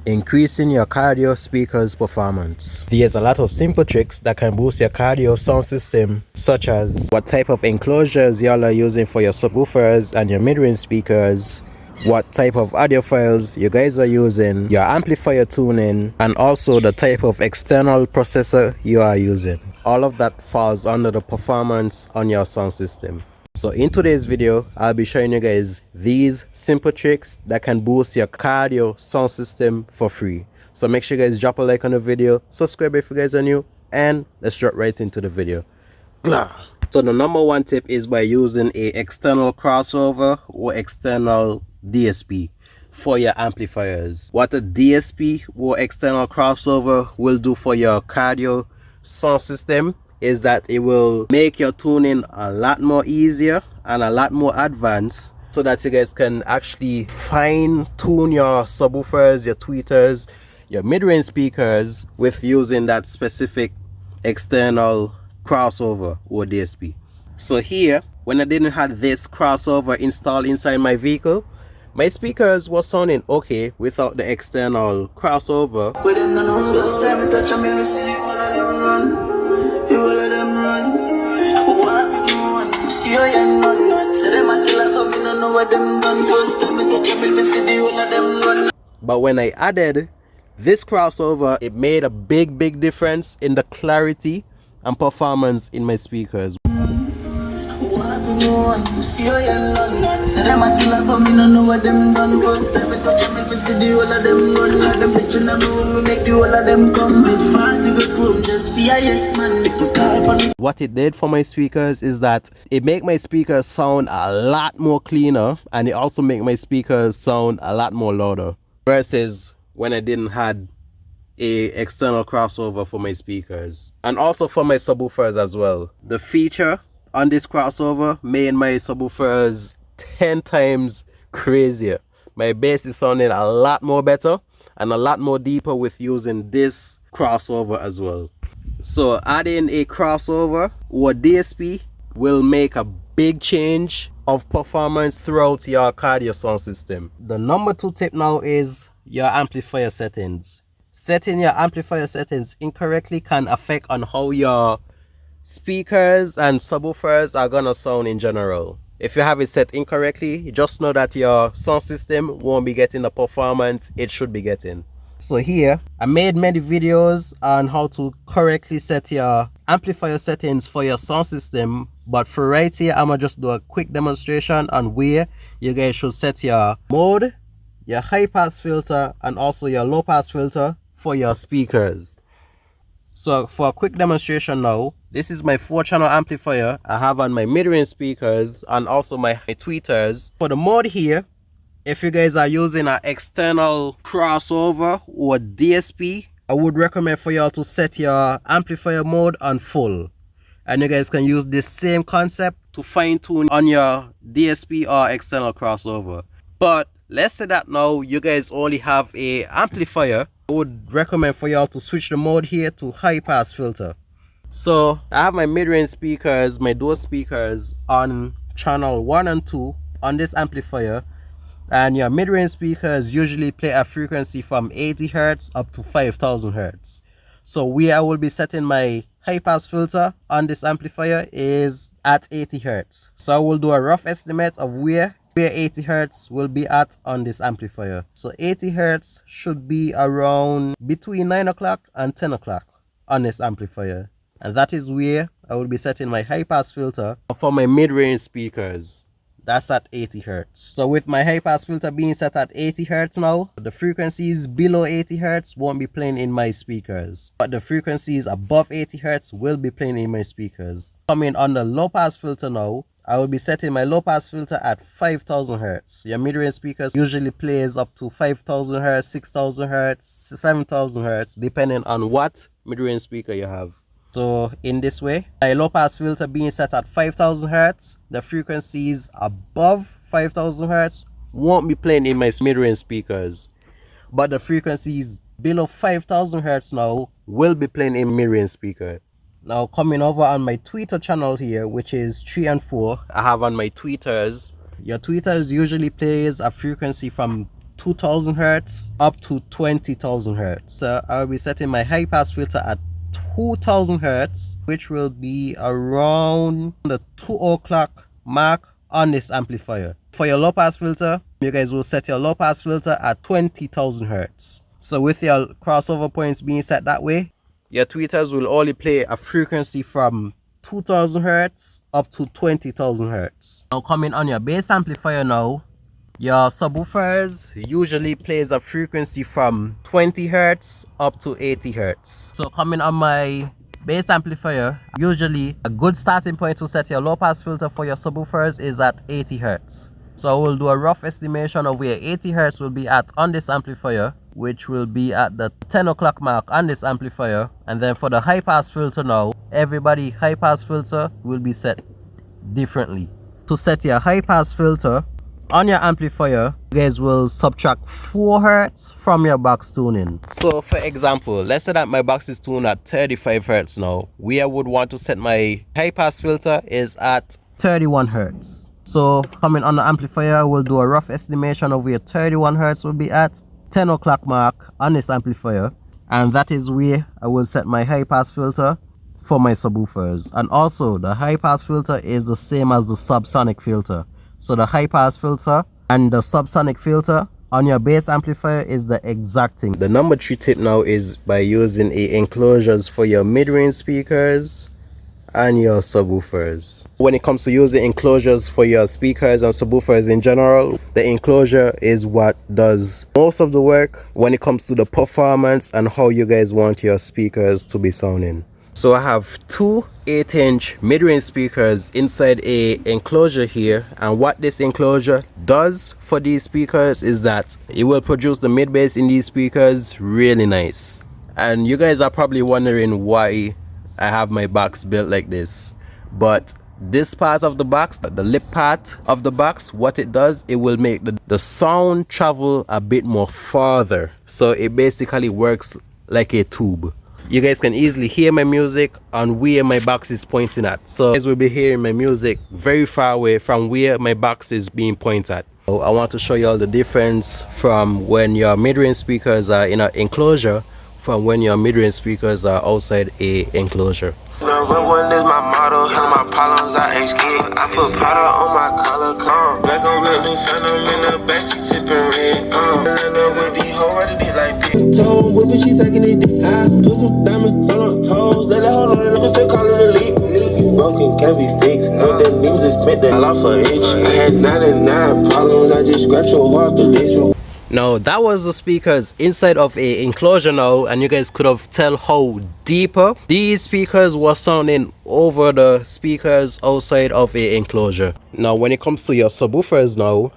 Increasing your cardio speakers performance. There's a lot of simple tricks that can boost your cardio sound system, such as what type of enclosures y'all are using for your subwoofers and your mid-range speakers, what type of audio files you guys are using, your amplifier tuning, and also the type of external processor you are using. All of that falls under the performance on your sound system. So in today's video, I'll be showing you guys these simple tricks that can boost your cardio sound system for free. So make sure you guys drop a like on the video, subscribe if you guys are new, and let's drop right into the video. So the number one tip is by using a external crossover or external DSP for your amplifiers. What a DSP or external crossover will do for your cardio sound system is that it will make your tuning a lot more easier and a lot more advanced, so that you guys can actually fine tune your subwoofers, your tweeters, your mid-range speakers with using that specific external crossover or DSP. So here, when I didn't have this crossover installed inside my vehicle, my speakers were sounding okay without the external crossover. But when I added this crossover, it made a big difference in the clarity and performance in my speakers. What it did for my speakers is that it made my speakers sound a lot more cleaner, and it also made my speakers sound a lot more louder versus when I didn't had a external crossover for my speakers, and also for my subwoofers as well. The feature on this crossover made my subwoofers 10 times crazier. My bass is sounding a lot more better and a lot more deeper with using this crossover as well. So adding a crossover or DSP will make a big change of performance throughout your cardio sound system. The number two tip now is your amplifier settings. Setting your amplifier settings incorrectly can affect on how your speakers and subwoofers are gonna sound in general. If you have it set incorrectly, just know that your sound system won't be getting the performance it should be getting. So here, I made many videos on how to correctly set your amplifier settings for your sound system, but for right here, I'm gonna just do a quick demonstration on where you guys should set your mode, your high pass filter, and also your low pass filter for your speakers. So for a quick demonstration now, this is my 4-channel amplifier I have on my mid-range speakers and also my tweeters. For the mode here, if you guys are using an external crossover or DSP, I would recommend for y'all to set your amplifier mode on full. And you guys can use this same concept to fine tune on your DSP or external crossover. But let's say that now you guys only have a amplifier, I would recommend for y'all to switch the mode here to high pass filter. So I have my mid-range speakers, my dual speakers on channel 1 and 2 on this amplifier, and your mid-range speakers usually play a frequency from 80 Hz up to 5000 Hz. So where I will be setting my high pass filter on this amplifier is at 80 Hz. So I will do a rough estimate of where 80 Hz will be at on this amplifier. So 80 Hz should be around between 9 o'clock and 10 o'clock on this amplifier. And that is where I will be setting my high pass filter for my mid-range speakers. That's at 80 Hz. So with my high pass filter being set at 80 Hz now, the frequencies below 80 Hz won't be playing in my speakers, but the frequencies above 80 Hz will be playing in my speakers. Coming on the low pass filter now, I will be setting my low pass filter at 5000 Hz. Your mid-range speakers usually plays up to 5000 Hz, 6000 Hz, 7000 Hz, depending on what mid-range speaker you have. So in this way, my low pass filter being set at 5000 Hz, the frequencies above 5000 Hz won't be playing in my mid-range speakers, but the frequencies below 5000 Hz now will be playing in mid-range speaker. Now coming over on my tweeter channel here, which is 3 and 4, I have on my tweeters. Your tweeters usually plays a frequency from 2000 hertz up to 20,000 hertz. So I'll be setting my high pass filter at 2000 hertz, which will be around the 2 o'clock mark on this amplifier. For your low pass filter, you guys will set your low pass filter at 20,000 hertz. So with your crossover points being set that way, your tweeters will only play a frequency from 2000 hertz up to 20,000 hertz. Now coming on your bass amplifier now, your subwoofers usually plays a frequency from 20 hertz up to 80 hertz. So coming on my bass amplifier, usually a good starting point to set your low pass filter for your subwoofers is at 80 hertz. So we'll do a rough estimation of where 80 hertz will be at on this amplifier, which will be at the 10 o'clock mark on this amplifier. And then for the high pass filter now, everybody high pass filter will be set differently. To set your high pass filter on your amplifier, you guys will subtract 4 hertz from your box tuning. So for example, let's say that my box is tuned at 35 hertz now. Where I would want to set my high pass filter is at 31 hertz. So coming on the amplifier, we'll do a rough estimation of where 31 hertz will be at 10 o'clock mark on this amplifier, and that is where I will set my high pass filter for my subwoofers. And also the high pass filter is the same as the subsonic filter. So the high pass filter and the subsonic filter on your bass amplifier is the exact thing. The number 3 tip now is by using enclosures for your mid-range speakers and your subwoofers. When it comes to using enclosures for your speakers and subwoofers in general, the enclosure is what does most of the work when it comes to the performance and how you guys want your speakers to be sounding. So I have 2 8-inch mid-range speakers inside a enclosure here, and what this enclosure does for these speakers is that it will produce the mid bass in these speakers really nice. And you guys are probably wondering why I have my box built like this, but this part of the box, the lip part of the box, what it does, it will make the sound travel a bit more farther. So it basically works like a tube. You guys can easily hear my music on where my box is pointing at. So you guys will be hearing my music very far away from where my box is being pointed at. So I want to show you all the difference from when your mid-range speakers are in an enclosure from when your mid-range speakers are outside a enclosure. Number 1 is my motto, hell my problems I ain't scared. I put powder on my collar, come black on red, new phantom in the backseat sipping red. And then with these hoes ready to like this. Toe whipping, she sucking it dick. I put some diamonds on her toes, let her hold on, and still call it elite. Broken can't be fixed. What that means is spent that off for inch. I had 99 problems, I just scratch your heart to this one. Now that was the speakers inside of a enclosure now, and you guys could have tell how deeper these speakers were sounding over the speakers outside of a enclosure. Now when it comes to your subwoofers now,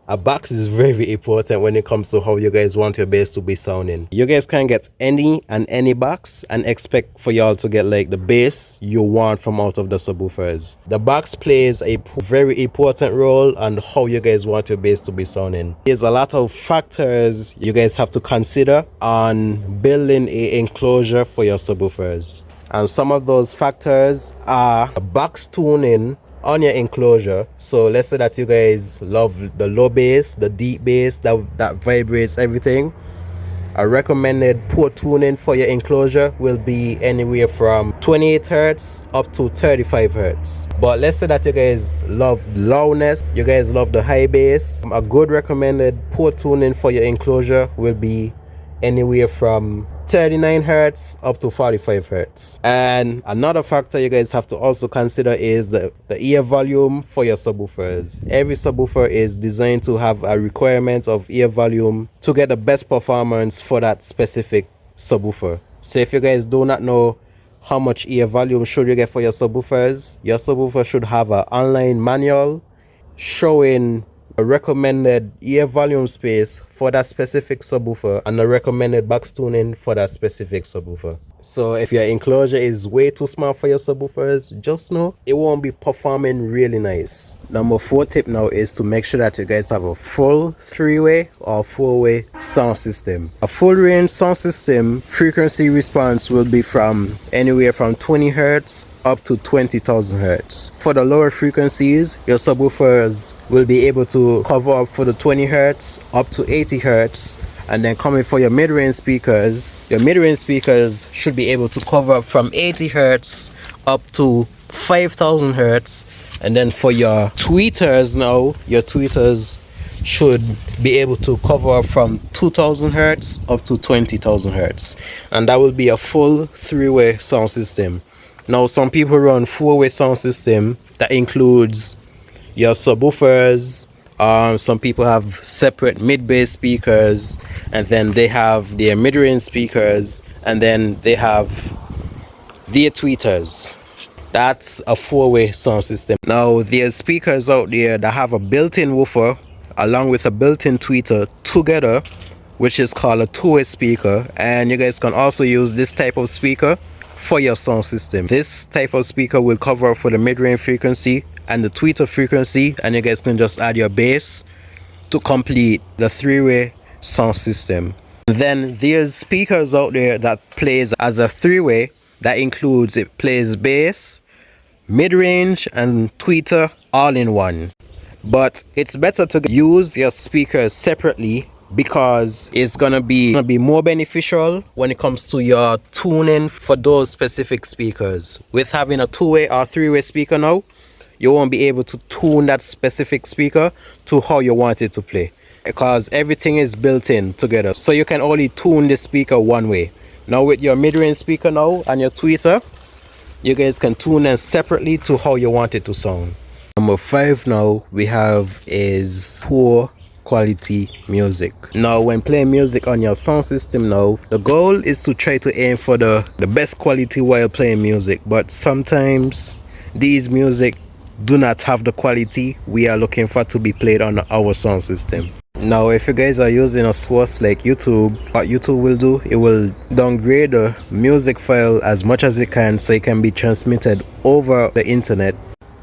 a box is very important when it comes to how you guys want your bass to be sounding. You guys can get any box and expect for y'all to get like the bass you want from out of the subwoofers. The box plays a very important role on how you guys want your bass to be sounding. There's a lot of factors you guys have to consider on building a enclosure for your subwoofers, and some of those factors are box tuning on your enclosure. So let's say that you guys love the low bass, the deep bass that vibrates everything. A recommended port tuning for your enclosure will be anywhere from 28 hertz up to 35 hertz. But let's say that you guys love loudness, you guys love the high bass, a good recommended port tuning for your enclosure will be anywhere from 39 hertz up to 45 hertz. And another factor you guys have to also consider is the ear volume for your subwoofers. Every subwoofer is designed to have a requirement of ear volume to get the best performance for that specific subwoofer. So if you guys do not know how much ear volume should you get for your subwoofer should have an online manual showing a recommended ear volume space for that specific subwoofer and a recommended box tuning for that specific subwoofer. So if your enclosure is way too small for your subwoofers, just know it won't be performing really nice. Number 4 tip now is to make sure that you guys have a full 3-way or 4-way sound system. A full range sound system frequency response will be from anywhere from 20 hertz up to 20,000 hertz. For the lower frequencies, your subwoofers will be able to cover up for the 20 hertz up to 80 hertz. And then coming for your mid-range speakers, your mid-range speakers should be able to cover up from 80 hertz up to 5,000 hertz. And then for your tweeters now, your tweeters should be able to cover up from 2,000 hertz up to 20,000 hertz. And that will be a full 3-way sound system. Now some people run 4-way sound system that includes your subwoofers. Some people have separate mid-bass speakers, and then they have their mid-range speakers, and then they have their tweeters. That's a 4-way sound system. Now there's speakers out there that have a built-in woofer along with a built-in tweeter together, which is called a 2-way speaker, and you guys can also use this type of speaker for your sound system. This type of speaker will cover for the mid-range frequency and the tweeter frequency, and you guys can just add your bass to complete the 3-way sound system. Then there's speakers out there that plays as a 3-way that includes, it plays bass, mid-range and tweeter all in one. But it's better to use your speakers separately because it's gonna be more beneficial when it comes to your tuning for those specific speakers. With having a 2-way or 3-way speaker now, you won't be able to tune that specific speaker to how you want it to play, because everything is built in together, so you can only tune the speaker one way. Now with your mid-range speaker now and your tweeter, you guys can tune them separately to how you want it to sound. Number 5 now we have is poor quality music. Now when playing music on your sound system now, the goal is to try to aim for the best quality while playing music, but sometimes these music do not have the quality we are looking for to be played on our sound system. Now if you guys are using a source like YouTube, what YouTube will do, it will downgrade the music file as much as it can so it can be transmitted over the internet.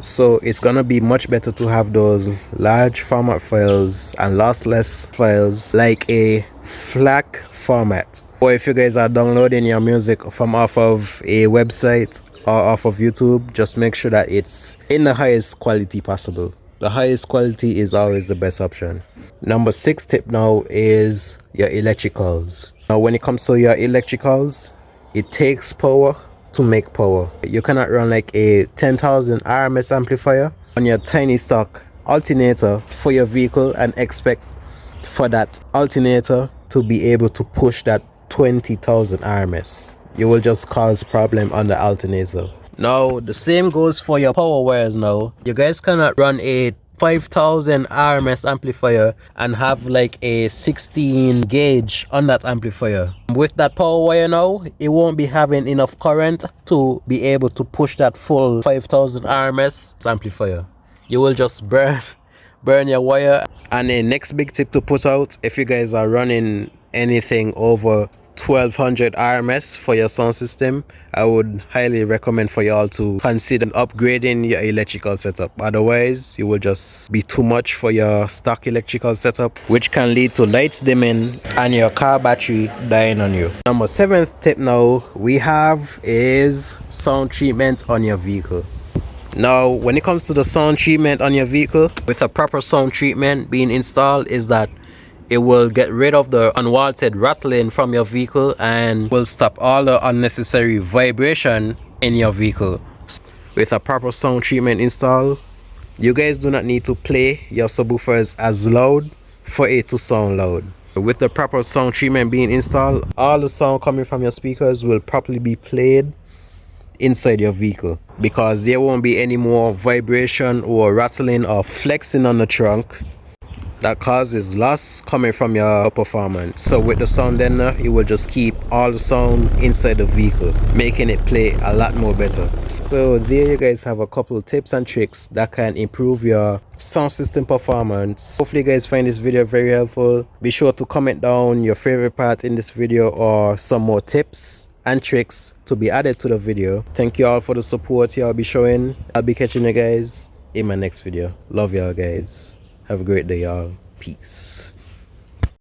So it's gonna be much better to have those large format files and lossless files like a FLAC format. Or if you guys are downloading your music from off of a website or off of YouTube, just make sure that it's in the highest quality possible. The highest quality is always the best option. Number 6 tip now is your electricals. Now when it comes to your electricals, it takes power to make power. You cannot run like a 10,000 RMS amplifier on your tiny stock alternator for your vehicle and expect for that alternator to be able to push that 20,000 RMS. You will just cause problem on the alternator. Now the same goes for your power wires. Now you guys cannot run a 5,000 RMS amplifier and have like a 16 gauge on that amplifier. With that power wire now, it won't be having enough current to be able to push that full 5,000 RMS amplifier. You will just burn your wire. And the next big tip to put out, if you guys are running anything over 1200 RMS for your sound system, I would highly recommend for y'all to consider upgrading your electrical setup. Otherwise it will just be too much for your stock electrical setup, which can lead to lights dimming and your car battery dying on you. Number 7th tip now we have is sound treatment on your vehicle. Now when it comes to the sound treatment on your vehicle, with a proper sound treatment being installed, is that it will get rid of the unwanted rattling from your vehicle and will stop all the unnecessary vibration in your vehicle. With a proper sound treatment installed, you guys do not need to play your subwoofers as loud for it to sound loud. With the proper sound treatment being installed, all the sound coming from your speakers will properly be played inside your vehicle, because there won't be any more vibration or rattling or flexing on the trunk that causes loss coming from your performance. So with the sound deadener, it will just keep all the sound inside the vehicle, making it play a lot more better. So there you guys have a couple tips and tricks that can improve your sound system performance. Hopefully you guys find this video very helpful. Be sure to comment down your favorite part in this video or some more tips and tricks to be added to the video. Thank you all for the support y'all be showing. I'll be catching you guys in my next video. Love y'all guys. Have a great day y'all. Peace.